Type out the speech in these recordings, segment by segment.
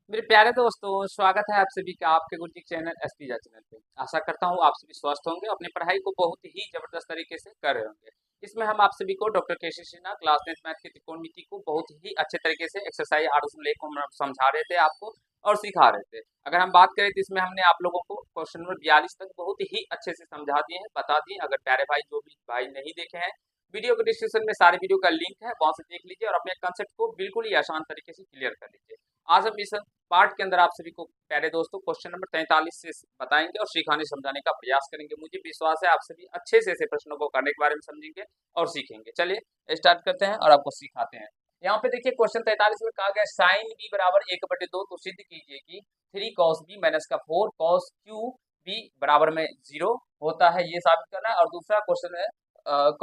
मेरे प्यारे दोस्तों, स्वागत है आप सभी का आपके गुरुजी चैनल एसपीजा चैनल पे। आशा करता हूँ आप सभी स्वस्थ होंगे, अपनी पढ़ाई को बहुत ही जबरदस्त तरीके से कर रहे होंगे। इसमें हम आप सभी को डॉक्टर केसी सिन्हा क्लास 10th मैथ की त्रिकोणमिति को बहुत ही अच्छे तरीके से एक्सरसाइज 8.1 को हम समझा रहे थे आपको और सिखा रहे थे। अगर हम बात करें तो इसमें हमने आप लोगों को क्वेश्चन नंबर 42 तक बहुत ही अच्छे से समझा दिए हैं, बता दिए। अगर प्यारे भाई जो भी भाई नहीं देखे हैं, वीडियो के डिस्क्रिप्शन में सारे वीडियो का लिंक है, वहां से देख लीजिए और अपने कंसेप्ट को बिल्कुल ही आसान तरीके से क्लियर कर लीजिए। आज हम इस पार्ट के अंदर आप सभी को प्यारे दोस्तों क्वेश्चन नंबर 43 से बताएंगे और सिखाने समझाने का प्रयास करेंगे। मुझे विश्वास है आप सभी अच्छे से ऐसे प्रश्नों को करने के बारे में समझेंगे और सीखेंगे। चलिए स्टार्ट करते हैं और आपको सिखाते हैं। यहाँ पे देखिए क्वेश्चन 43 में कहा गया साइन बी बराबर 1/2, तो सिद्ध कीजिए कि 3 cos बी माइनस का 4 cos क्यू बी बराबर में 0 होता है, ये साबित करना है। और दूसरा क्वेश्चन है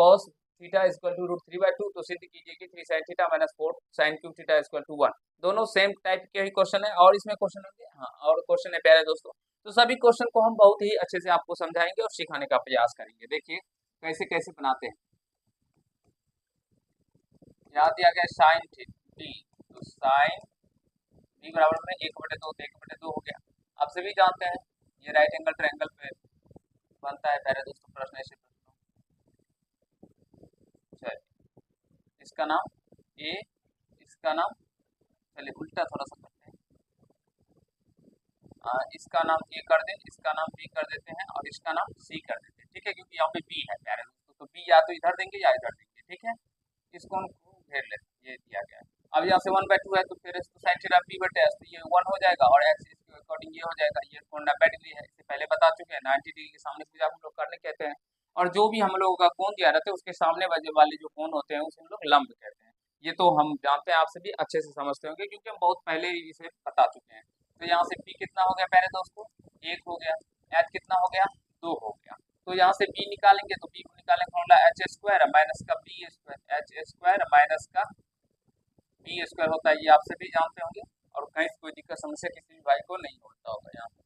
cos थीटा इक्वल टू √3/2, तो सिद्ध कीजिए कि 3 sin theta minus 4 sin cube theta equal to 1। दोनों सेम टाइप के ही क्वेश्चन है और इसमें क्वेश्चन होंगे, हाँ और क्वेश्चन है प्यारे दोस्तों। तो सभी क्वेश्चन को हम बहुत ही अच्छे से आपको समझाएंगे और सिखाने का प्रयास करेंगे। देखिए कैसे कैसे बनाते हैं। यहाँ दिया गया साइन टी, तो साइन बी बराबर में 1/2, तो 1/2 हो गया। आप सभी जानते हैं ये राइट एंगल ट्रायंगल पे बनता है प्यारे दोस्तों प्रश्न, ऐसे प्रश्न। चलिए इसका नाम ए, इसका नाम, चलिए उल्टा थोड़ा सा करते हैं। इसका नाम ए कर दें, इसका नाम बी कर देते हैं और इसका नाम सी कर देते हैं, ठीक है, क्योंकि यहाँ पे बी है प्यारे दोस्तों, तो बी या तो इधर देंगे या इधर देंगे, ठीक है। इसको हम घेर लेते हैं, ये दिया गया है। अब यहाँ से 1/2 है, तो फिर इसको साइन थीटा बी बटे एस, तो ये 1 हो जाएगा और एक्स इसके अकॉर्डिंग ये हो जाएगा। ये कोण 90 डिग्री है, इससे पहले बता चुके हैं 90 डिग्री के सामने से हम लोग करने कहते हैं। और जो भी हम लोगों का कोण दिया रहता है उसके सामने वाले जो कोण होते हैं उसे हम लोग लंब कहते हैं। ये तो हम जानते हैं, आप सभी अच्छे से समझते होंगे क्योंकि हम बहुत पहले ही इसे बता चुके हैं। तो यहाँ से पी कितना हो गया प्यारे दोस्तों, 1 हो गया। एच कितना हो गया, 2 हो गया। तो यहाँ से बी निकालेंगे, तो बी को निकालेंगे फॉर्मूला एच स्क्वायर माइनस का b square, h square minus का बी स्क्वायर होता है, ये आप सभी जानते होंगे और कहीं से कोई दिक्कत समस्या किसी भी भाई को नहीं होता होगा यहाँ पे।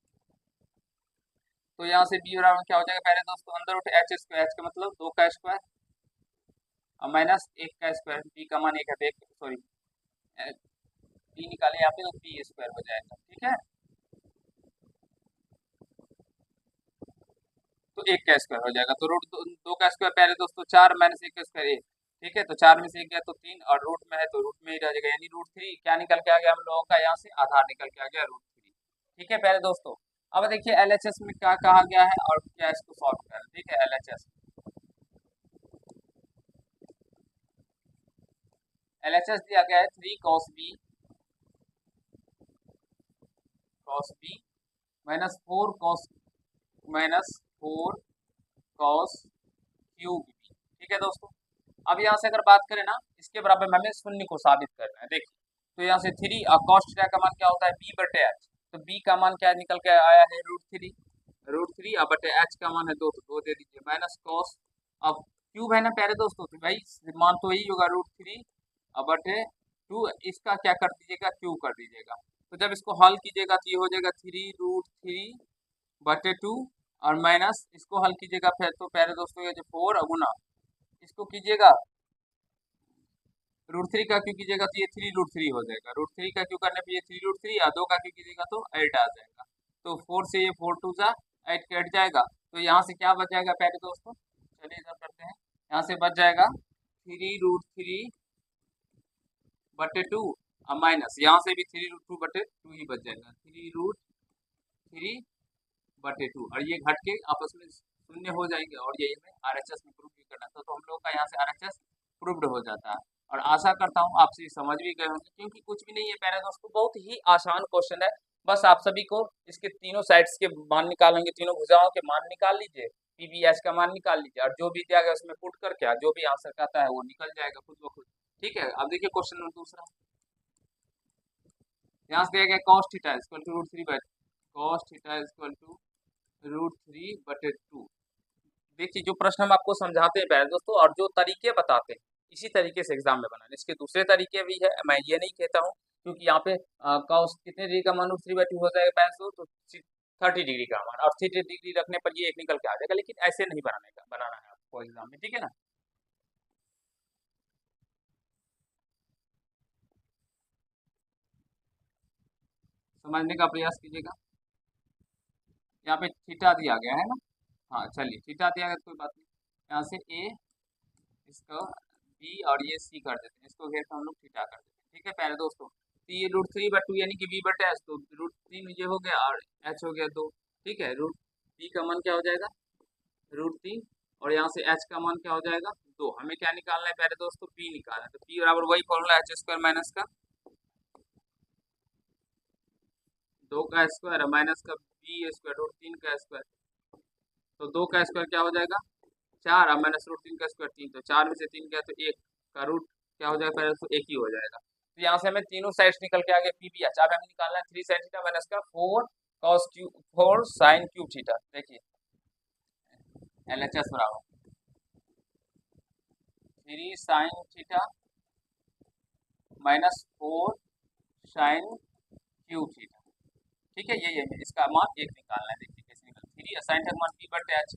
तो यहाँ से बी बराबर क्या हो जाएगा पहले दोस्तों, अंदर उठे एच स्क्वायर, एच का मतलब 2 का स्क्वायर और माइनस 1 का स्क्वायर, बी का मान 1 है, सॉरी बी निकाले यहाँ पे तो बी स्क्वायर हो जाएगा, ठीक है। तो 1 का स्क्वायर हो जाएगा, तो रूट 2 का स्क्वायर पहले दोस्तों 4 माइनस 1 का स्क्वायर 1, ठीक है। तो 4 में से 1 गया तो 3 और रूट में है तो रूट में ही रह जाएगा, यानी √3 क्या निकल के आ गया हम लोगों का, यहाँ से आधार निकल के आ गया √3, ठीक है प्यारे दोस्तों। अब देखिए एलएचएस में क्या कहा गया है और क्या इसको सॉल्व करें, ठीक है। एलएचएस एलएचएस दिया गया है 3 cos b minus 4 cos cube b, ठीक है दोस्तों। अब यहाँ से अगर बात करें ना, इसके बराबर में हमें शून्य को साबित करना है। देखिए तो यहाँ से 3 cos थीटा का मान क्या होता है, b बटे एच, तो b का मान क्या निकल के आया है √3 अब बटे एच का मान है 2, तो 2 दे दीजिए माइनस cos। अब क्यूब है ना प्यारे दोस्तों, तो भाई मान तो यही होगा √3 अब बटे 2, इसका क्या कर दीजिएगा, क्यूब कर दीजिएगा। तो जब इसको हल कीजिएगा तो ये हो जाएगा 3√3/2 और माइनस इसको हल कीजिएगा फिर तो प्यारे दोस्तों ये जो 4 गुना इसको कीजिएगा √3 का क्यों कीजिएगा तो ये 3√3 हो जाएगा। √3 का क्यों करने पे ये 3√3 या 2 का क्यों कीजिएगा तो 8 आ जाएगा। तो 4 से ये 4 2 जा 8 कट जाएगा, तो यहाँ से क्या बच जाएगा प्यारे दोस्तों, चलिए इधर करते हैं। यहाँ से बच जाएगा 3√3/2 और माइनस यहाँ से भी 3√2/2 ही बच जाएगा, 3√3/2 और ये घट के आपस में शून्य हो जाएंगे और यही हमें आरएचएस में प्रूव भी करना था, तो हम लोग का यहाँ से आरएचएस प्रूव्ड हो जाता है। और आशा करता हूँ आप सभी समझ भी गए होंगे क्योंकि कुछ भी नहीं है प्यारे दोस्तों, बहुत ही आसान क्वेश्चन है। बस आप सभी को इसके तीनों साइड्स के मान निकालेंगे, तीनों भुजाओं के मान निकाल लीजिए, पीबीएच का मान निकाल लीजिए और जो भी दिया गया उसमें पुट करके जो भी आंसर कहता है वो निकल जाएगा खुद ब खुद, ठीक है। अब देखिए क्वेश्चन नंबर दूसरा, यहाँ से दिया गया cos थीटा इक्वल टू √3/2। देखिए जो प्रश्न हम आपको समझाते हैं प्यारे दोस्तों और जो तरीके बताते हैं इसी तरीके से एग्जाम में बनाने, इसके दूसरे तरीके भी है, मैं ये नहीं कहता हूँ क्योंकि यहाँ पे cos कितने डिग्री का मान √3/2 हो जाएगा प्यारे दोस्तों, तो 30 डिग्री का मान और 30 डिग्री रखने पर ये एक निकल के आ जाएगा, लेकिन ऐसे नहीं बनाना है आपको एग्जाम में, ठीक है ना। समझने का प्रयास कीजिएगा। यहाँ पे थीटा दिया गया है ना। हाँ चलिए, थीटा दिया गया तो कोई बात नहीं। यहाँ से ए, इसको बी और ये सी कर देते हैं, इसको घेर कर हम लोग थीटा कर देते हैं। ठीक है प्यारे दोस्तों, तो ये √3/2 यानी कि बी बटे एच, तो √3 ये हो गया और एच हो गया 2। ठीक है, रूट बी का मान क्या हो जाएगा, √3, और यहाँ से एच का मान क्या हो जाएगा 2। हमें क्या निकालना है प्यारे दोस्तों, पी निकालना है। तो पी बराबर वही फॉर्मूला h² माइनस का 2 का स्क्वायर माइनस का b² √3 का स्क्वायर। तो 2 का स्क्वायर क्या हो जाएगा 4 और माइनस √3 का स्क्वायर 3, तो 4 में से 3 गया तो 1 का रूट क्या हो जाएगा पहले, तो 1 ही हो जाएगा। तो यहाँ से हमें तीनों साइड्स निकल के आ गए, पी बी एच। अब हमें निकालना है 3 sin थीटा माइनस का 4 sin क्यूब थीटा। देखिए LHS बराबर 3 sin theta minus 4 sin cube theta. ठीक है, ये इसका मान 1 निकालना है। देखिए कैसे निकल, 3 साइन का मान b बटे एच,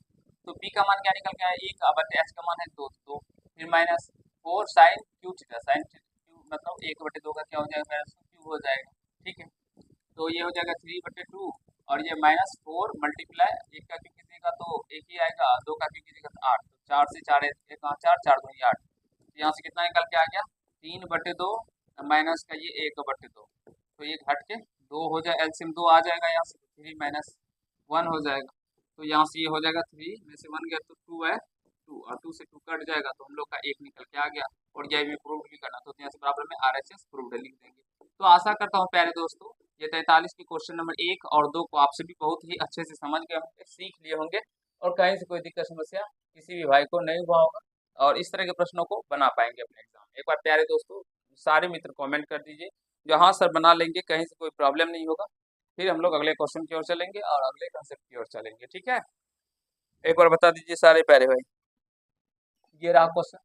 तो b का मान क्या निकल के आया 1 बटे एच का मान है 2, तो फिर minus 4 sine cube theta, sine cube मतलब 1/2 का क्या हो जाएगा माइनस क्यूब हो जाएगा। ठीक है, तो ये हो जाएगा 3/2 और ये माइनस 4 मल्टीप्लाई 1 का क्यूब कितने का, तो 1 ही आएगा, 2 का क्यूब कितने का 8, तो 4 से 4 1 4 4 2 8, तो यहाँ से कितना निकल के आ गया 3/2 माइनस का ये 1/2, तो ये घट के 2 हो जाए, एलसीएम 2 आ जाएगा यहाँ से, 3 माइनस 1 हो जाएगा। तो यहाँ से ये हो जाएगा 3 में से 1 गया तो 2 है, 2 और 2 से 2 कट जाएगा, तो हम लोग का 1 निकल के आ गया। और यही भी प्रूव भी करना, तो यहाँ से बराबर में RHS प्रूव्ड लिख देंगे। तो आशा करता हूँ प्यारे दोस्तों, ये 43 की क्वेश्चन नंबर 1 और 2 को आप सभी बहुत ही अच्छे से समझ गए होंगे, सीख लिए होंगे, और कहीं से कोई दिक्कत समस्या किसी भी भाई को नहीं हुआ होगा, और इस तरह के प्रश्नों को बना पाएंगे अपने एग्जाम में। एक बार प्यारे दोस्तों सारे मित्र कमेंट कर दीजिए जो हाँ सर बना लेंगे, कहीं से कोई प्रॉब्लम नहीं होगा। फिर हम लोग अगले क्वेश्चन की ओर चलेंगे और अगले कंसेप्ट की ओर चलेंगे। ठीक है, एक बार बता दीजिए सारे प्यारे भाई। ये रहा क्वेश्चन।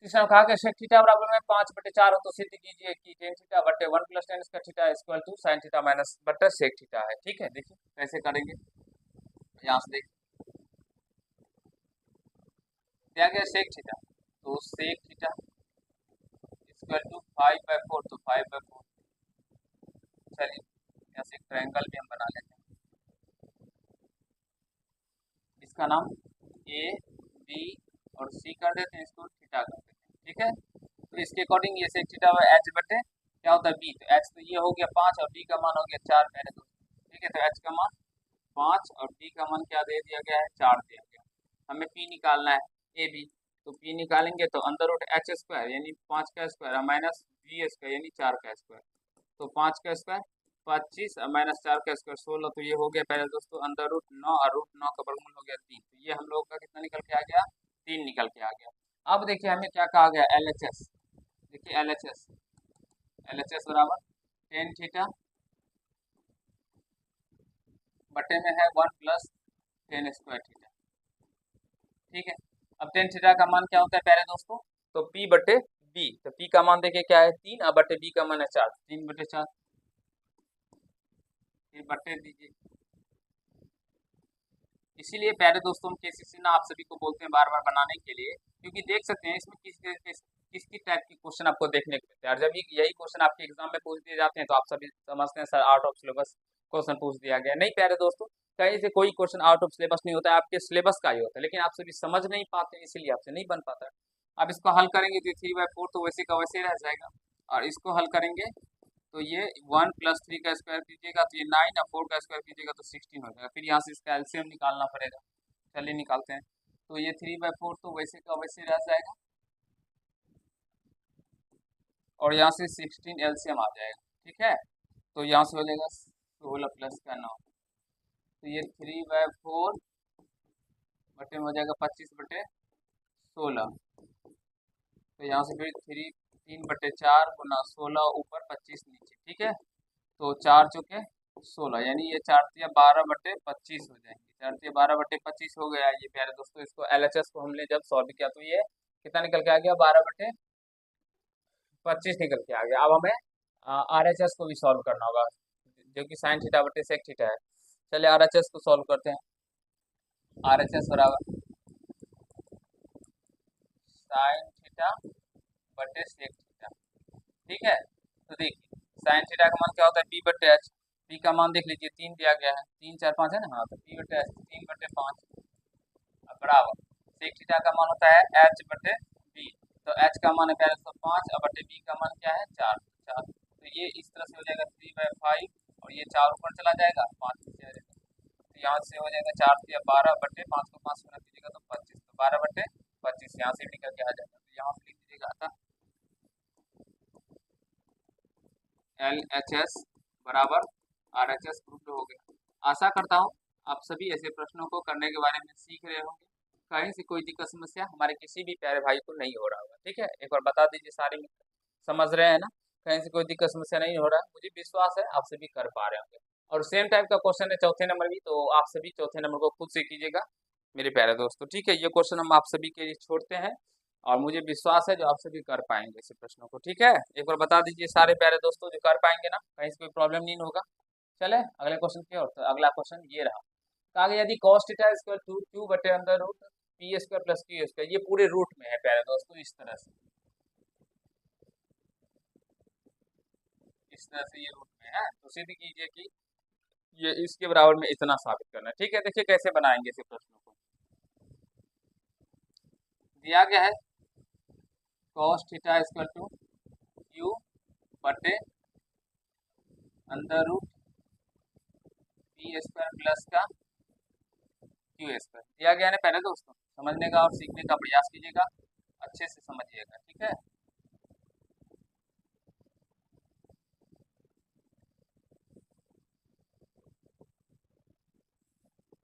तीसरा कहा कि sec थीटा बराबर में 5/4 हो, तो सिद्ध कीजिए कि tan थीटा बटे 1 + tan इसका theta equal to sin theta minus बटे sec थीटा है। ठीक है, देखिए कैसे करेंगे, यहाँ से देखिए दिया गया sec थीटा, तो sec थीटा इक्वल टू 5/4, तो 5/4। चलिए यहाँ से एक ट्रायंगल भी हम बना लेते हैं, इसका नाम ए बी और सी कर देते हैं, इसको थीटा कर देते हैं। ठीक है, तो इसके अकॉर्डिंग ये sec थीटा एच बटे क्या होता है बी, तो एच तो ये हो गया 5 और बी का मान हो गया 4 मेरे दोस्त। ठीक है, तो एच का मान 5 और बी का मान क्या दे दिया गया है 4 दिया गया। हमें पी निकालना है ए बी, तो पी निकालेंगे तो अंदर√h² यानी 5 का स्क्वायर माइनस b² यानी 4 का स्क्वायर, तो 5 का स्क्वायर 25 और माइनस 4 का स्क्वायर 16, तो ये हो गया पहले दोस्तों अंदर√9 और √9 का वर्गमूल हो गया 3, तो ये हम लोग का कितना निकल के आ गया 3 निकल के आ गया। अब देखिए हमें क्या कहा गया LHS, देखिए LHS बराबर tan थीटा बटे में है 1 + tan² थीटा। ठीक है, अब tan थीटा का मान क्या होता है पहले दोस्तों, तो P बटे B, तो P का मान देखिए क्या है 3 और बटे B का मान है 4, 3/4 फिर बटे दीजिए। इसीलिए प्यारे दोस्तों हम केसीसी ना आप सभी को बोलते हैं बार बार बनाने के लिए, क्योंकि देख सकते हैं इसमें किस टाइप के क्वेश्चन आपको देखने को मिलते हैं, और जब यही क्वेश्चन आपके एग्जाम में पूछ दिए जाते हैं तो आप सभी समझते हैं sir out of syllabus question पूछ दिया गया। नहीं प्यारे दोस्तों, कहीं से कोई क्वेश्चन आउट ऑफ सिलेबस नहीं होता है, आपके सिलेबस का ही होता है, लेकिन आप सभी समझ नहीं पाते इसीलिए आपसे नहीं बन पाता है। आप इसको हल करेंगे तो 3/4 तो वैसे का वैसे रह जाएगा, और इसको हल करेंगे तो ये 1 + 3 का स्क्वायर कीजिएगा तो ये 9 और 4 का स्क्वायर कीजिएगा तो 16 हो जाएगा। फिर यहाँ से इसका एलसीएम निकालना पड़ेगा, चलिए निकालते हैं। तो ये 3/4 तो वैसे का वैसे रह जाएगा, और यहाँ से 16 एलसीएम आ जाएगा। ठीक है, तो यहाँ से हो जाएगा 16 + का 9, तो ये 3/4 बटे में हो जाएगा 25/16, तो यहाँ से फिर 3/4 गुना 16 ऊपर 25 नीचे। ठीक है, तो 4 चौके 16 यानी ये 4 × 12/25 हो जाएंगे, 4 × 12/25 हो गया। ये प्यारे दोस्तों इसको LHS को हमने जब सॉल्व किया तो ये कितना निकल के आ गया 12/25 निकल के आ गया। अब हमें RHS को भी सॉल्व करना होगा जो कि sin थीटा बटे sec थीटा है। चलिए RHS को सॉल्व करते हैं। RHS बराबर sin थीटा बटे sec थीटा। ठीक है, तो देखिए sin थीटा का मान क्या होता है b/h, पी का मान देख लीजिए 3 दिया गया है, 3 4 5 है ना, हाँ तो पी बटे एच 3/5 बराबर सेक थीटा का मान होता है एच बटे बी। तो एच का मान है पहले तो 5 और बटे बी का मान क्या है 4 4। तो ये इस तरह से हो जाएगा 3/5 और ये 4 ऊपर चला जाएगा 5 नीचे आ जाएगा। तो यहाँ से हो जाएगा 4 या 12/5 को 5 गुना कीजिएगा तो 25, तो 12/25 यहाँ से निकल के आ जाएगा। तो यहाँ पे लिख दीजिएगा था LHS बराबर RHS प्रूफ हो गया। आशा करता हूँ आप सभी ऐसे प्रश्नों को करने के बारे में सीख रहे होंगे, कहीं से कोई दिक्कत समस्या हमारे किसी भी प्यारे भाई को नहीं हो रहा होगा। ठीक है, एक बार बता दीजिए सारे मित्र समझ रहे हैं ना, कहीं से कोई दिक्कत समस्या नहीं हो रहा है, मुझे विश्वास है आप सभी कर पा रहे होंगे। और सेम टाइप का क्वेश्चन है चौथे नंबर भी, तो आप सभी चौथे नंबर को खुद से कीजिएगा मेरे प्यारे दोस्तों। ठीक है, ये क्वेश्चन हम आप सभी के लिए छोड़ते हैं और मुझे विश्वास है जो आप सभी कर पाएंगे ऐसे प्रश्नों को। ठीक है, एक बार बता दीजिए सारे प्यारे दोस्तों जो कर पाएंगे ना, कहीं से कोई प्रॉब्लम नहीं होगा। चले अगले क्वेश्चन की ओर। तो अगला क्वेश्चन ये रहा, कहा गया यदि cos theta equal to q बटे under root p square plus q square, ये पूरे रूट में है प्यारे दोस्तों, इस तरह से ये रूट में है, तो सिद्ध कीजिए कि ये इसके बराबर में इतना साबित करना है। ठीक है, देखिए कैसे बनाएंगे इसे प्रश्नों को। दिया गया है cos theta equal to q बटे under root p square plus का क्यू स्क्वायर दिया गया है पहले दोस्तों। समझने का और सीखने का प्रयास कीजिएगा, अच्छे से समझिएगा। ठीक है,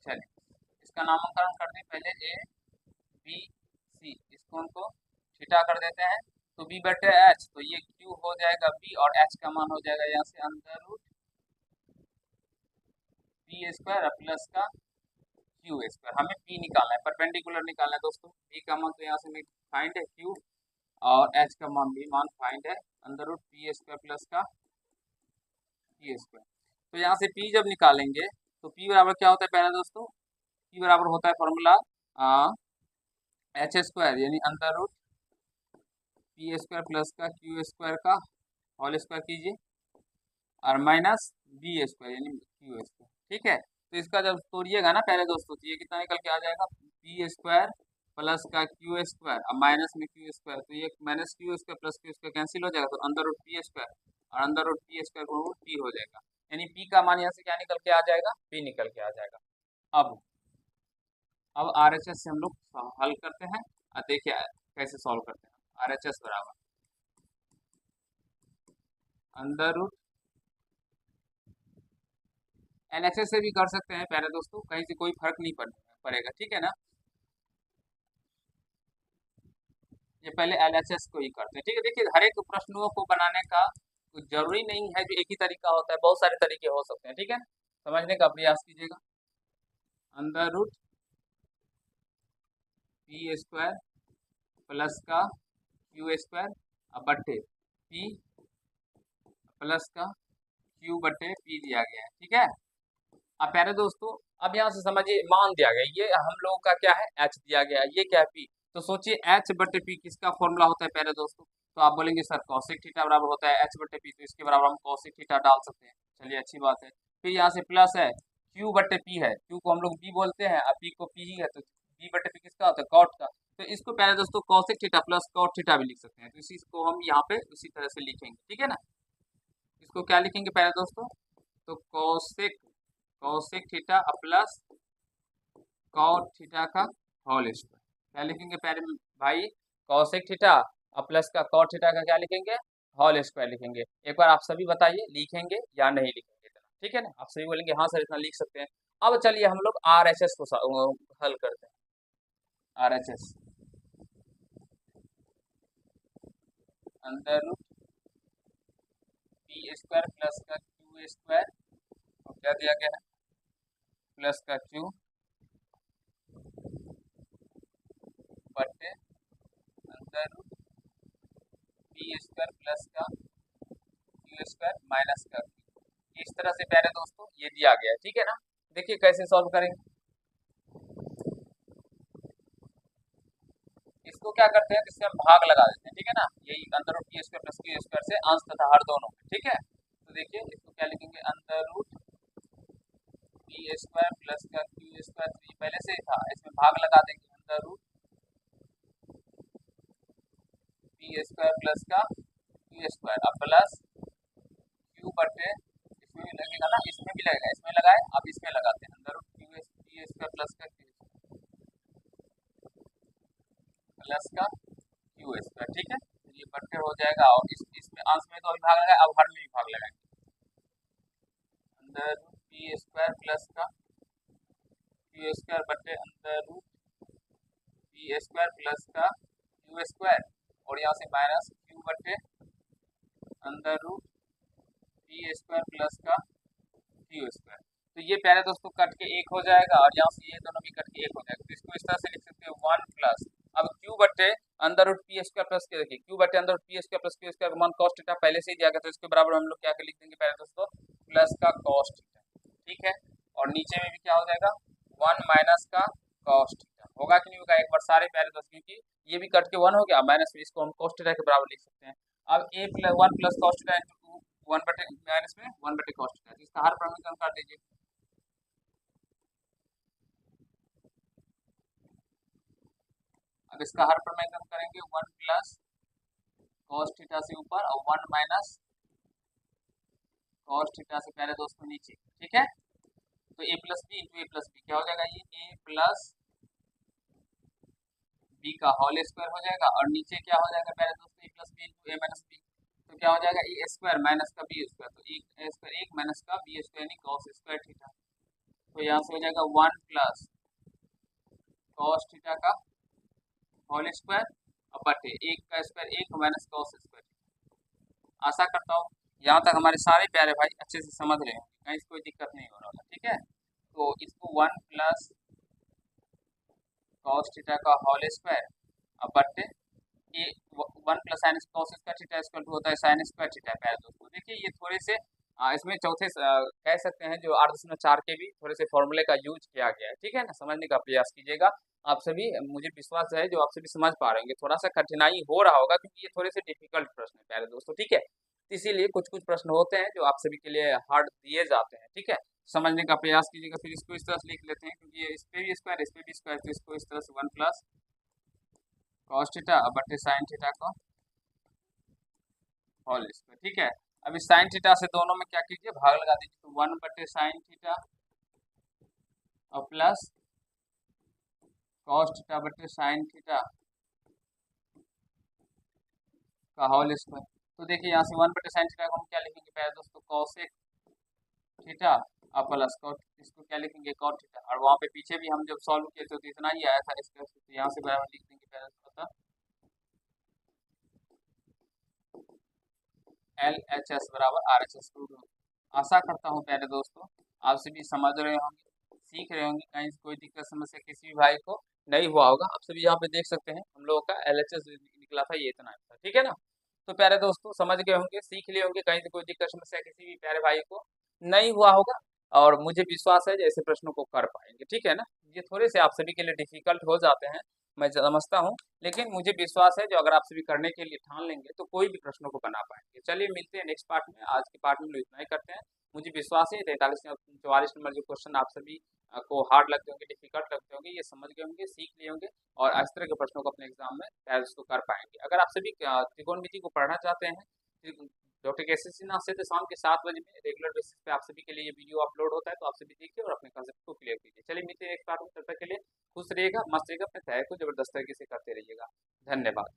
चलिए इसका नामकरण कर दें पहले ए बी सी, इसको उनको थीटा कर देते हैं तो बी बटे एच, तो ये क्यू हो जाएगा बी और एच का मान हो जाएगा यहाँ से under root p square plus का क्यू स्क्वायर। हमें पी निकालना है, परपेंडिकुलर निकालना है दोस्तों। पी का मान तो यहाँ से मैं फाइंड है क्यू और एच का मान भी मान फाइंड है under root p square plus का क्यू स्क्वायर। तो यहाँ से पी जब निकालेंगे तो पी बराबर क्या होता है पहले दोस्तों, पी बराबर होता है फॉर्मूला एच स्क्वायर यानी under root p square plus का क्यू स्क्वायर का होल स्क्वायर कीजिए और माइनस बी स्क्वायर यानी क्यू स्क्वायर। ठीक है, तो इसका जब तोड़िएगा ना पहले दोस्तों तो ये कितना निकल के आ जाएगा पी स्क्वायर प्लस का क्यू स्क्वायर और माइनस में क्यू स्क्वायर, तो ये minus Q square plus q square cancel हो जाएगा, तो अंदर रूट पी स्क्वायर और अंदर रूट पी स्क्वायर को रूट पी हो जाएगा, यानी पी का मान यहाँ से क्या निकल के आ जाएगा पी निकल के आ जाएगा। अब RHS से हम लोग हल करते हैं और देखिए कैसे सॉल्व करते हैं। RHS बराबर अंडर रूट LHS से भी कर सकते हैं प्यारे दोस्तों, कहीं से कोई फर्क नहीं पड़ेगा। ठीक है ना, ये पहले LHS को ही करते हैं। ठीक है, देखिए हर एक प्रश्नों को बनाने का कुछ जरूरी नहीं है जो एक ही तरीका होता है, बहुत सारे तरीके हो सकते हैं। ठीक है, समझने का प्रयास कीजिएगा। Under root p square plus का क्यू स्क्वायर बटे पी प्लस का क्यू बटे पी दिया गया है। ठीक है, अब प्यारे दोस्तों अब यहाँ से समझिए मान दिया गया, ये हम लोगों का क्या है एच दिया गया है, ये क्या है पी। तो सोचिए एच बटे पी किसका फॉर्मूला होता है प्यारे दोस्तों, तो आप बोलेंगे सर कौशिक थीटा बराबर होता है एच बटे पी, तो इसके बराबर हम कौशिक थीटा डाल सकते हैं। चलिए अच्छी बात है, फिर यहाँ से प्लस है क्यू बटे पी है, क्यू को हम लोग बी बोलते हैं और पी को पी ही है, तो बी बटे पी किसका होता है कॉट का, तो इसको प्यारे दोस्तों cosec theta plus cot theta भी लिख सकते हैं, तो इसी को हम यहाँ पे उसी तरह से लिखेंगे। ठीक है ना, इसको क्या लिखेंगे प्यारे दोस्तों, तो cosec cosec theta plus cot theta का होल स्क्वायर, क्या लिखेंगे प्यारे भाई, कौशिक थीटा और प्लस का कॉट थीटा का क्या लिखेंगे होल स्क्वायर लिखेंगे। एक बार आप सभी बताइए लिखेंगे या नहीं लिखेंगे इतना। ठीक है ना, आप सभी बोलेंगे हाँ सर इतना लिख सकते हैं। अब चलिए हम लोग RHS को हल करते हैं। RHS under root p square plus का क्यू स्क्वायर और क्या दिया गया है प्लस का क्यू बटे under root p square plus का क्यू स्क्वायर माइनस का क्यू, इस तरह से प्यारे दोस्तों ये दिया गया है। ठीक है ना, देखिए कैसे सॉल्व करेंगे, इसको क्या करते हैं इससे हम भाग लगा देते हैं। ठीक है ना, यही under root p square plus q square से अंश तथा हर दोनों में। ठीक है, तो देखिए इसको क्या लिखेंगे under root p square plus का क्यू स्क्वायर, तो ये पहले से ही था, इसमें भाग लगा देंगे, under root p square plus का क्यू स्क्वायर, अब प्लस क्यू बटे, इसमें भी लगेगा ना, इसमें भी लगेगा, इसमें लगाए, अब इसमें लगाते हैं, under root q p square plus का क्यू प्लस का क्यू स्क्वायर, ठीक है। तो ये बटे हो जाएगा, और इसमें अंश में तो अभी भाग लगाए, अब हर में भी भाग लगाएंगे, under root p square plus का क्यू स्क्वायर बटे under root p square plus का क्यू स्क्वायर, और यहाँ से माइनस क्यू बटे under root p square plus का क्यू स्क्वायर। तो ये प्यारे दोस्तों कट के एक हो जाएगा, और यहाँ से ये दोनों भी कट के एक हो जाएगा, तो इसको इस तरह से लिख सकते हैं 1 प्लस, अब क्यू बटे under root p square plus के, देखिए क्यू बटे under root p square plus q square का मान कॉस थीटा पहले से ही दिया गया, तो इसके बराबर हम लोग क्या लिख देंगे प्यारे दोस्तों, प्लस का कॉस थीटा, ठीक है। और नीचे में भी क्या हो जाएगा, 1 माइनस का कॉस थीटा, होगा कि नहीं होगा एक बार सारे प्यारे दोस्तों, क्योंकि ये भी कट के 1 हो गया, माइनस में इसको हम कॉस थीटा के बराबर लिख सकते हैं। अब A plus 1 plus cos theta into 1 बटे माइनस में 1 बटे कॉस थीटा, इसका हर प्रमेय कर दीजिए, अब इसका हर प्रमेय करेंगे 1 प्लस कॉस थीटा से ऊपर और 1 माइनस कॉस थीटा से पहले दोस्तों नीचे, ठीक है। तो ए प्लस बी इंटू ए प्लस बी क्या हो जाएगा, ये ए प्लस बी का होल स्क्वायर हो जाएगा, और नीचे क्या हो जाएगा पहले दोस्तों, ए प्लस बी इंटू ए माइनस बी, तो क्या हो जाएगा ए स्क्वायर माइनस का बी स्क्वायर, तो ए स्क्वायर 1 माइनस का बी स्क्वायर यानी कॉस स्क्वायर थीटा, तो यहाँ से हो जाएगा 1 प्लस कॉस थीटा का होल स्क्वायर और बटे 1 का स्क्वायर 1 माइनस कॉस स्क्वायर। आशा करता हूँ यहाँ तक हमारे सारे प्यारे भाई अच्छे से समझ रहे हैं, कहीं कोई दिक्कत नहीं हो रहा, ठीक है। तो इसको 1 प्लस कॉस थीटा का होल स्क्वायर और बटे ये 1 plus sine cos square theta equal to होता है साइन स्क्वायर थीटा। प्यारे दोस्तों देखिए ये थोड़े से इसमें चौथे कह सकते हैं जो 8.4 के भी थोड़े से फॉर्मूले का यूज किया गया है, ठीक है ना, समझने का प्रयास कीजिएगा। आप सभी, मुझे विश्वास है जो आप सभी समझ पा रहे होंगे, थोड़ा सा कठिनाई हो रहा होगा क्योंकि ये थोड़े से डिफिकल्ट प्रश्न है प्यारे दोस्तों, ठीक है। इसीलिए कुछ कुछ प्रश्न होते हैं जो आप सभी के लिए हार्ड दिए जाते हैं, ठीक है। समझने का प्रयास कीजिएगा। फिर इसको इस तरह से लिख लेते हैं क्योंकि ये इस पे भी स्क्वायर इस पे भी स्क्वायर, तो इसको इस तरह से 1 प्लस कॉस थीटा बटे साइन थीटा का होल स्क्वायर, ठीक है। अब इस साइन थीटा से दोनों में क्या कीजिए, भाग लगा दीजिए, तो 1 बटे साइन थीटा और प्लस कॉस थीटा बटे साइन थीटा का होल स्क्वायर। तो देखिए यहाँ से 1 बटे साइन थीटा को हम क्या लिखेंगे पहले दोस्तों, कॉसेक थीटा और प्लस कॉट, इसको क्या लिखेंगे कॉट थीटा, और वहाँ पे पीछे भी हम जब सॉल्व किए थे तो इतना ही आया था इसका, तो यहाँ से बराबर लिख देंगे पहले दोस्तों LHS बराबर RHS। आशा करता हूँ प्यारे दोस्तों आप सभी समझ रहे होंगे, सीख रहे होंगे, कहीं कोई दिक्कत समस्या किसी भी भाई को नहीं हुआ होगा। आप सभी यहाँ पे देख सकते हैं हम लोगों का LHS निकला था, ये इतना था, ठीक है ना। तो प्यारे दोस्तों समझ गए होंगे, सीख लिए होंगे, कहीं से कोई दिक्कत समस्या किसी भी प्यारे भाई को नहीं हुआ होगा, और मुझे विश्वास है जैसे प्रश्नों को कर पाएंगे, ठीक है ना। ये थोड़े से आप सभी के लिए डिफिकल्ट हो जाते हैं, मैं समझता हूँ, लेकिन मुझे विश्वास है जो अगर आप सभी करने के लिए ठान लेंगे तो कोई भी प्रश्नों को बना पाएंगे। चलिए मिलते हैं नेक्स्ट पार्ट में, आज के पार्ट में लोग इतना ही करते हैं। मुझे विश्वास है 43-44 नंबर जो क्वेश्चन आप सभी को हार्ड लगते होंगे, डिफिकल्ट लगते होंगे, ये समझ गए होंगे, सीख लिए होंगे, और इस तरह के प्रश्नों को अपने एग्जाम में तैयार उसको कर पाएंगे। अगर आप सभी त्रिकोणमिति को पढ़ना चाहते हैं, डॉक्टर केसी सिन्हा से, तो शाम के 7 बजे में रेगुलर बेसिस पे आप सभी के लिए ये वीडियो अपलोड होता है, तो आप सभी देखिए और अपने कंसेप्ट को क्लियर कीजिए। चलिए मिलते हैं एक बार, तब तक के लिए खुश रहिएगा, मस्त रहिएगा, अपने तैयारी को जबरदस्त तरीके से करते रहिएगा। धन्यवाद।